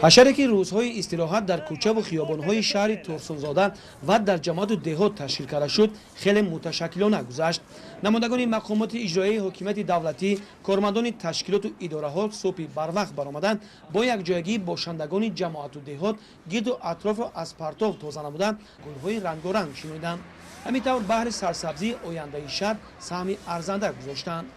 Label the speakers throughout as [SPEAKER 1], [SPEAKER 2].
[SPEAKER 1] ҳашаре ки рӯзҳои истироҳат дар кӯчаву хиёбонҳои шаҳри турсунзода ва дар ҷамоату деҳот ташкил карда шуд, хеле муташаккилона гузашт. намоядагони мақомоти иҷроии ҳокимияти давлатӣ, кормандони ташкилоту идораҳо субҳи барвақт баромаданд, бо якҷоягии бошандагони ҷамоату деҳот гирду атрофро аз партов тоза намуданд, гулҳои рангоранг шиноиданд. ҳамин тавр баҳри сарсабзии ояндаи шаҳр саҳми арзанда гузоштанд.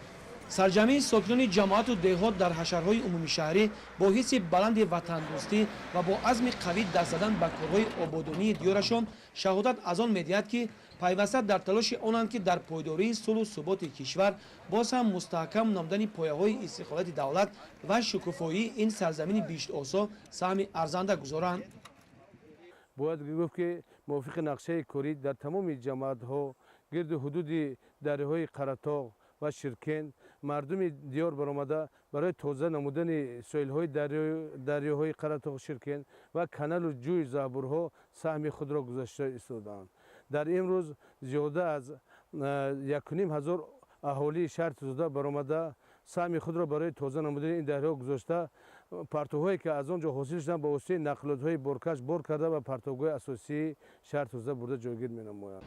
[SPEAKER 1] сарҷамии сокинони ҷамоату деҳот дар ҳашарҳои умумии шаҳрӣ бо ҳисси баланди ватандӯстӣ ва бо азми қавӣ даст задан ба корҳои ободонии диёрашон шаҳодат аз он медиҳад, ки пайваста дар талоши онанд, ки дар пойдории сулҳу суботи кишвар боз ҳам мустаҳкам намудани пояҳои истиқлолияти давлат ва шукуфоии ин сарзамини биштосо саҳми арзанда гузоранд.
[SPEAKER 2] бояд гуфт ки мувофиқи нақшаи корӣ дар тамоми ҷамоатҳо гирду ҳудуди дарёҳои қаратоғ ва ширкен мардуми диёр баромада барои тоза намудани соҳилҳои дарёҳои қаратоғ, ширкен ва каналу ҷӯи забурҳо саҳми худро гузошта истодаанд. дар имрӯз зиёда аз 1500 аҳолии шаҳри Турсунзода баромада саҳми худро барои тоза намудани ин дарёҳо гузошта, партовҳое ки аз он ҷо ҳосил шуданд ба воситаи нақлиётҳои боркаш бор карда ба партовгоҳи асосии шаҳри Турсунзода бурда ҷойгир менамоянд.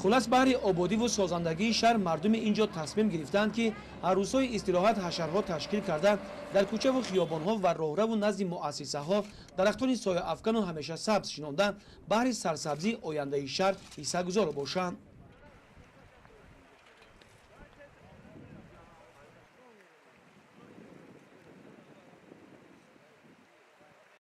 [SPEAKER 1] хулас баҳри ободиву созандагии шаҳр мардуми ин ҷо тасмим гирифтанд, ки ҳар рӯзҳои истироҳат ҳашарҳо ташкил карда дар кӯчаву хиёбонҳо ва роҳраву назди муассисаҳо дарахтони сояафкану ҳамешасабз шинонда баҳри сарсабзии ояндаи шаҳр ҳиссагузор бошанд.